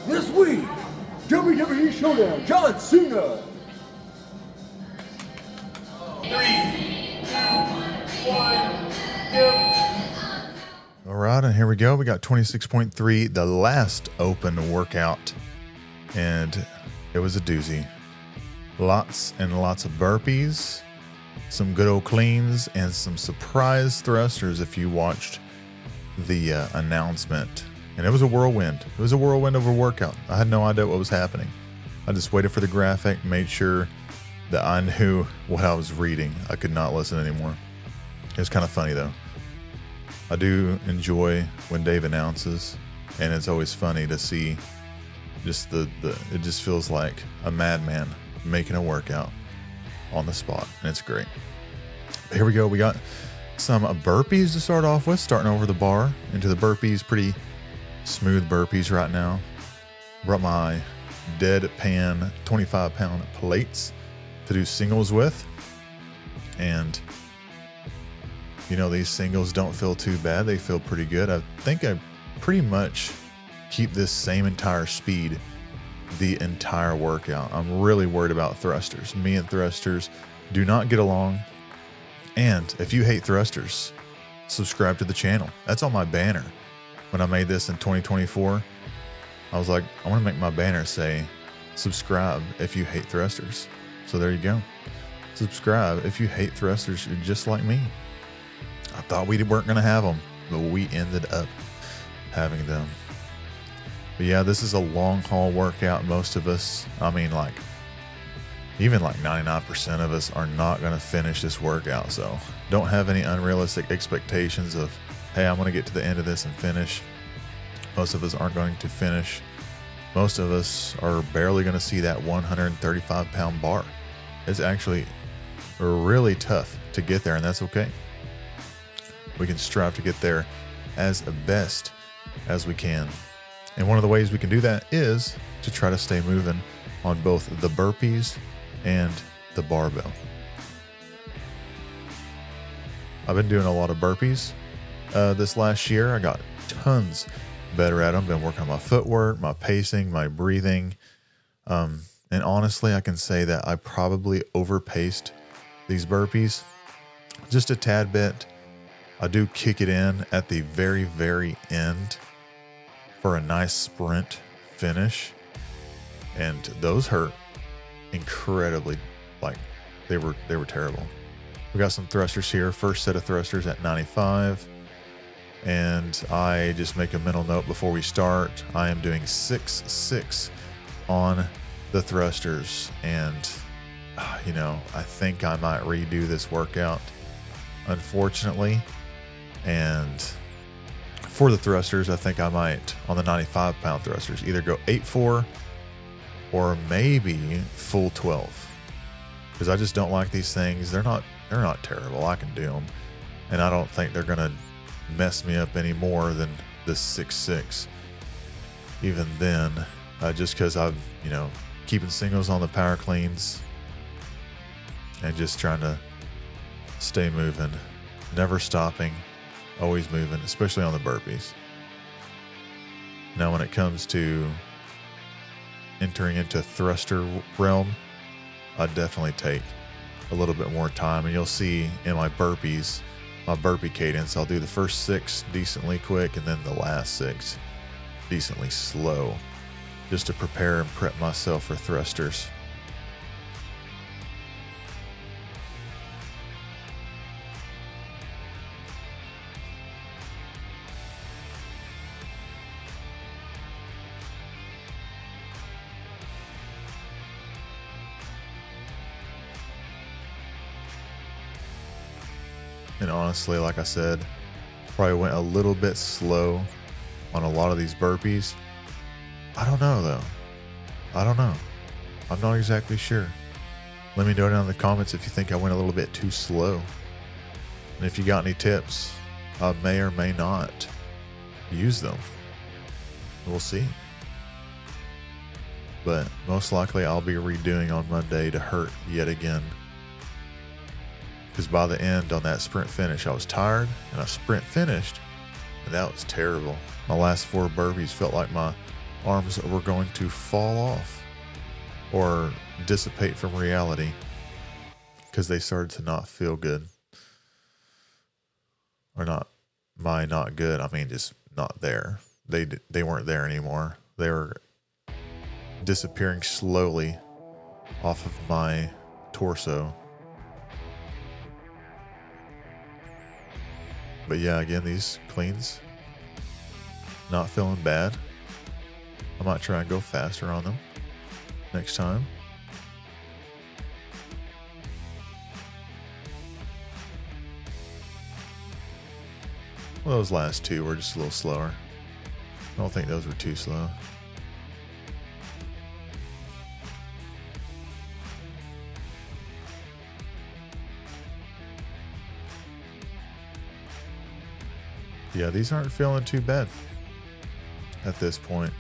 This week, WWE Showdown, John Cena. 3, 2, 1, go. All right, and here we go. We got 26.3, the last open workout, and it was a doozy. Lots and lots of burpees, some good old cleans, and some surprise thrusters if you watched the announcement. And it was a whirlwind. It was a whirlwind of a workout. I had no idea what was happening. I just waited for the graphic, made sure that I knew what I was reading. I could not listen anymore. It was kind of funny though. I do enjoy when Dave announces, and it's always funny to see just it just feels like a madman making a workout on the spot, and it's great. Here we go. We got some burpees to start off with, starting over the bar into the burpees. Pretty smooth burpees right now. Brought my deadpan 25-pound plates to do singles with, and you know, these singles don't feel too bad. They feel pretty good. I think I pretty much keep this same entire speed the entire workout. I'm really worried about thrusters. Me and thrusters do not get along. And if you hate thrusters, subscribe to the channel. That's on my banner. When I made this in 2024, I was like, I want to make my banner say, subscribe if you hate thrusters. So there you go. Subscribe if you hate thrusters. You're just like me. I thought we weren't going to have them, but we ended up having them. But yeah, this is a long haul workout. Most of us, even like 99% of us are not going to finish this workout. So don't have any unrealistic expectations of, hey, I'm going to get to the end of this and finish. Most of us aren't going to finish. Most of us are barely going to see that 135-pound bar. It's actually really tough to get there, and that's okay. We can strive to get there as best as we can. And one of the ways we can do that is to try to stay moving on both the burpees and the barbell. I've been doing a lot of burpees this last year. I got tons better at them. Been working on my footwork, my pacing, my breathing. And honestly, I can say that I probably overpaced these burpees just a tad bit. I do kick it in at the very, very end for a nice sprint finish. And those hurt incredibly. Like they were terrible. We got some thrusters here. First set of thrusters at 95. And I just make a mental note before we start. I am doing 6-6 on the thrusters. And, I think I might redo this workout, unfortunately. And for the thrusters, I think I might, on the 95-pound thrusters, either go 8-4 or maybe full 12. Because I just don't like these things. They're not terrible. I can do them. And I don't think they're going to mess me up any more than this 6-6. Even then, just because I'm, keeping singles on the power cleans and just trying to stay moving, never stopping, always moving, especially on the burpees. Now, when it comes to entering into thruster realm, I definitely take a little bit more time, and you'll see in my burpees, my burpee cadence, I'll do the first 6 decently quick and then the last 6 decently slow, just to prepare and prep myself for thrusters. And honestly, like I said, probably went a little bit slow on a lot of these burpees. I don't know though. I don't know. I'm not exactly sure. Let me know down in the comments if you think I went a little bit too slow. And if you got any tips, I may or may not use them. We'll see. But most likely I'll be redoing on Monday to hurt yet again. Because by the end on that sprint finish, I was tired and I sprint finished, and that was terrible. My last 4 burpees felt like my arms were going to fall off or dissipate from reality because they started to not feel good. Or not good. I mean, just not there. They weren't there anymore. They were disappearing slowly off of my torso. But yeah, again, these cleans, not feeling bad. I might try and go faster on them next time. Well, those last two were just a little slower. I don't think those were too slow. Yeah, these aren't feeling too bad at this point.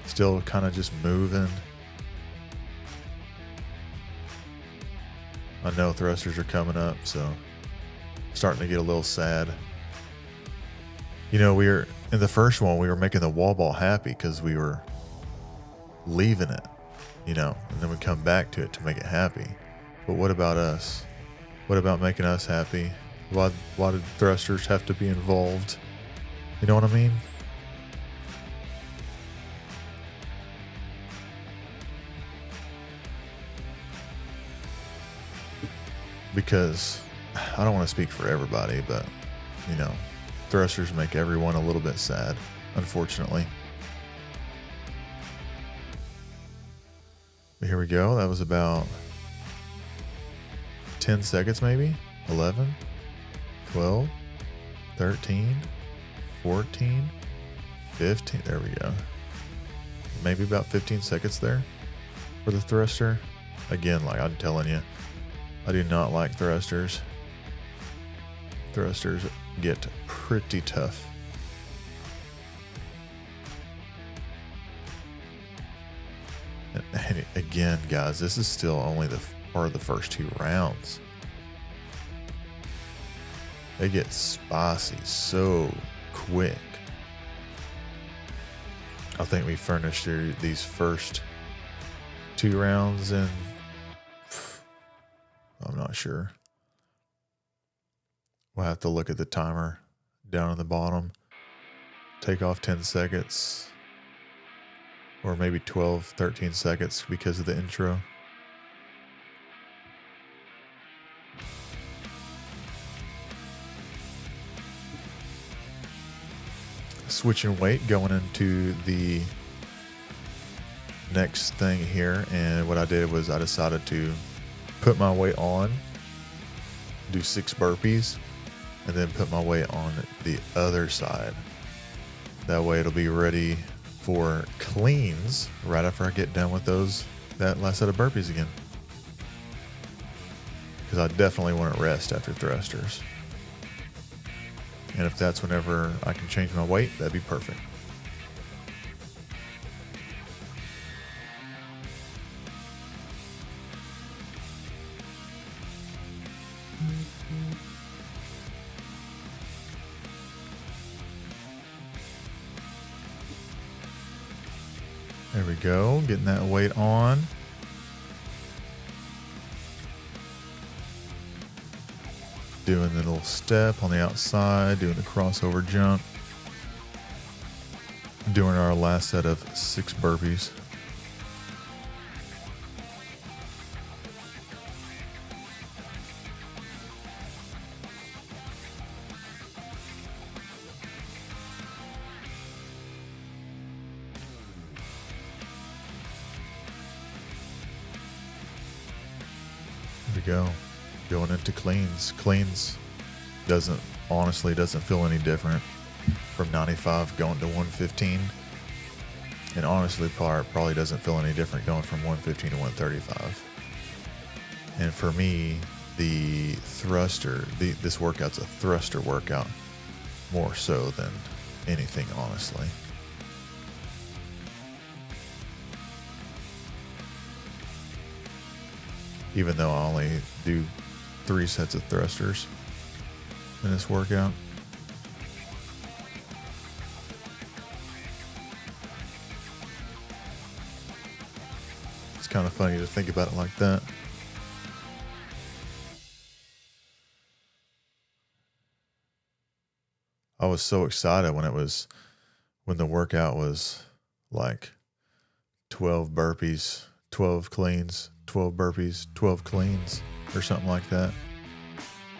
Still kind of just moving. I know thrusters are coming up, so starting to get a little sad. You know, we were in the first one, we were making the wall ball happy because we were leaving it, you know, and then we come back to it to make it happy. But what about us? What about making us happy? Why did thrusters have to be involved? You know what I mean? Because I don't want to speak for everybody, but, you know, thrusters make everyone a little bit sad, unfortunately. But here we go. That was about 10 seconds, maybe 11, 12, 13, 14, 15. There we go. Maybe about 15 seconds there for the thruster. Again, like I'm telling you, I do not like thrusters. Thrusters get pretty tough. And again, guys, this is still only the part of the first two rounds. They get spicy so quick. I think we furnished through these first two rounds and I'm not sure. We'll have to look at the timer down on the bottom. Take off 10 seconds or maybe 12, 13 seconds because of the intro. Switching weight going into the next thing here, and what I did was I decided to put my weight on, do 6 burpees, and then put my weight on the other side. That way it'll be ready for cleans right after I get done with that last set of burpees again. Because I definitely want to rest after thrusters. And if that's whenever I can change my weight, that'd be perfect. There we go, getting that weight on. Doing the little step on the outside, doing the crossover jump. Doing our last set of 6 burpees. There we go. Going into cleans. Cleans honestly doesn't feel any different from 95 going to 115. And honestly, probably doesn't feel any different going from 115 to 135. And for me, the thruster, this workout's a thruster workout more so than anything, honestly. Even though I only do 3 sets of thrusters in this workout. kind of funny to think about it like that. I was so excited when the workout was like 12 burpees, 12 cleans, 12 burpees, 12 cleans, or something like that.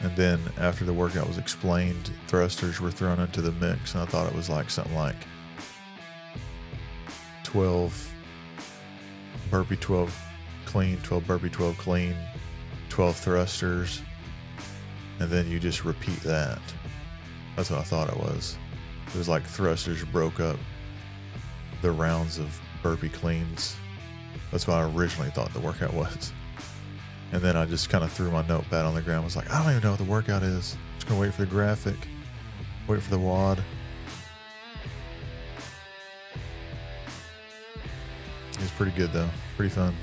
And then after the workout was explained, thrusters were thrown into the mix, and I thought it was like something like 12 burpee, 12 clean, 12 burpee, 12 clean, 12 thrusters, and then you just repeat that. That's what I thought it was. It was like thrusters broke up the rounds of burpee cleans. That's what I originally thought the workout was. And then I just kind of threw my notepad on the ground. I was like, I don't even know what the workout is. I'm just going to wait for the graphic, wait for the WOD. It was pretty good though, pretty fun.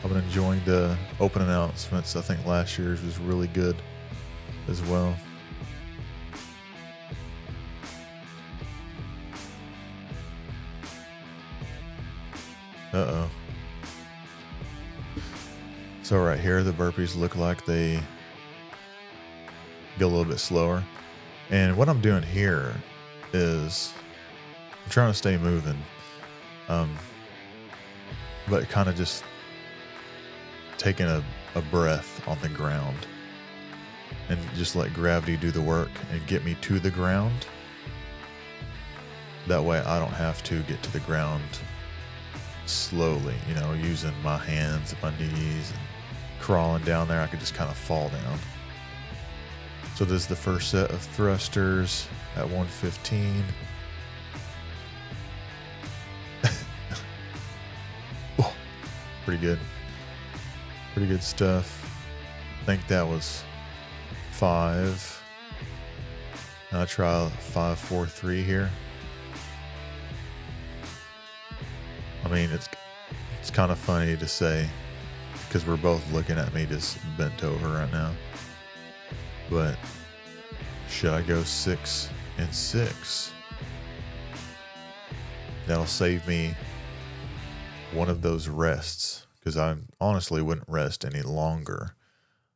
I've been enjoying the open announcements. I think last year's was really good as well. Uh-oh. So right here, the burpees look like they go a little bit slower. And what I'm doing here is I'm trying to stay moving. But kind of just taking a breath on the ground and just let gravity do the work and get me to the ground. That way I don't have to get to the ground slowly, using my hands and my knees and crawling down there. I could just kind of fall down. So this is the first set of thrusters at 115. Oh, pretty good. Pretty good stuff. I think that was 5. And I try 5, 4, 3 here. I mean, it's kind of funny to say because we're both looking at me just bent over right now. But should I go 6 and 6? That'll save me one of those rests because I honestly wouldn't rest any longer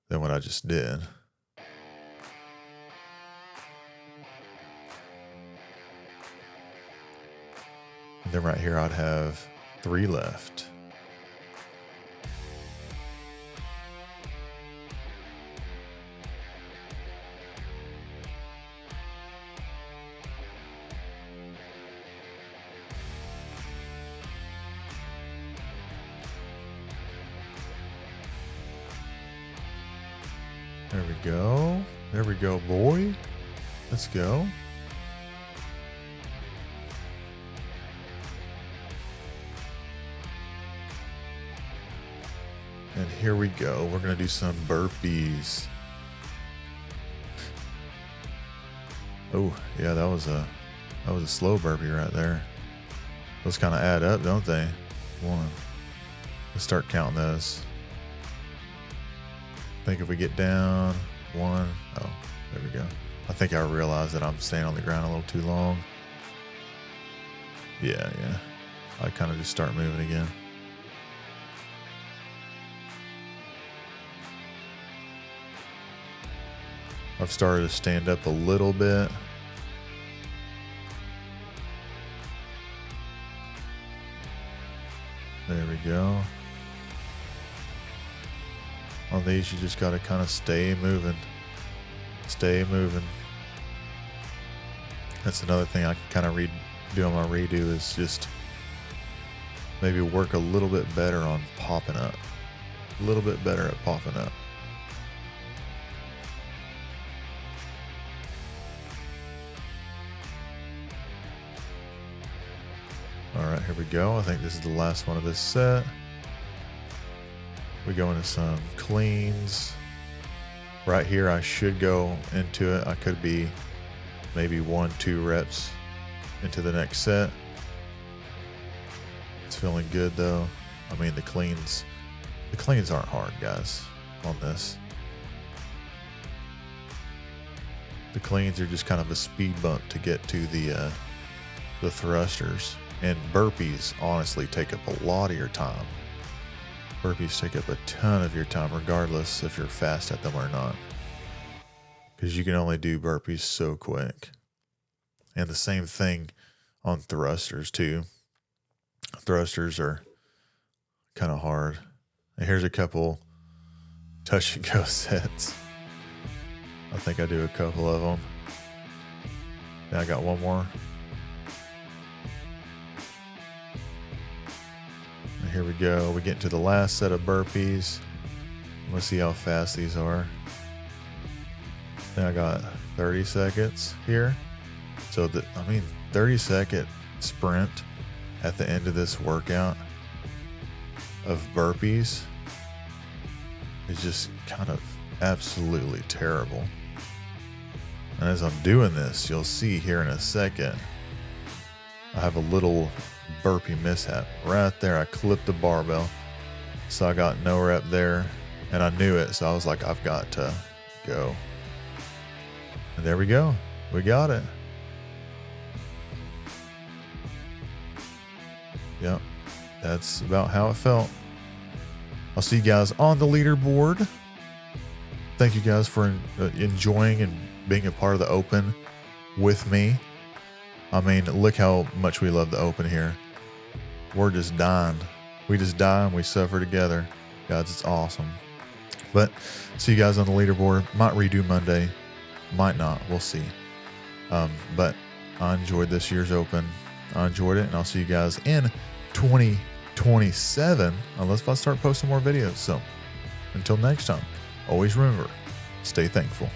than what I just did. And then right here I'd have 3 left. There we go. There we go, boy. Let's go. And here we go. We're going to do some burpees. Oh, yeah, that was a slow burpee right there. Those kind of add up, don't they? 1. Let's start counting those. I think if we get down 1, oh, there we go. I think I realized that I'm staying on the ground a little too long. Yeah. I kind of just start moving again. I've started to stand up a little bit. There we go. On these, you just got to kind of stay moving. Stay moving. That's another thing I can kind of do on my redo is just maybe work a little bit better on popping up. A little bit better at popping up. All right, here we go. I think this is the last one of this set. We go into some cleans. Right here, I should go into it. I could be maybe 1, 2 reps into the next set. It's feeling good though. I mean, the cleans aren't hard, guys, on this. The cleans are just kind of a speed bump to get to the thrusters. And burpees honestly take up a lot of your time. Burpees take up a ton of your time, regardless if you're fast at them or not, because you can only do burpees so quick. And the same thing on thrusters too. Thrusters are kind of hard. And here's a couple touch and go sets. I think I do a couple of them. Now I got one more. And here we go. We get to the last set of burpees. Let's see how fast these are. Then I got 30 seconds here. So 30-second sprint at the end of this workout of burpees is just kind of absolutely terrible. And as I'm doing this, you'll see here in a second, I have a little burpee mishap right there. I clipped the barbell, so I got no rep there, and I knew it, so I was like, I've got to go. And there we go. We got it. Yep, that's about how it felt. I'll see you guys on the leaderboard. Thank you guys for enjoying and being a part of the Open with me. I mean, look how much we love the Open here. We're just dying. We just die and we suffer together. Guys, it's awesome. But see you guys on the leaderboard. Might redo Monday. Might not. We'll see. But I enjoyed this year's Open. I enjoyed it, and I'll see you guys in 2027 unless if I start posting more videos. So until next time, always remember, stay thankful.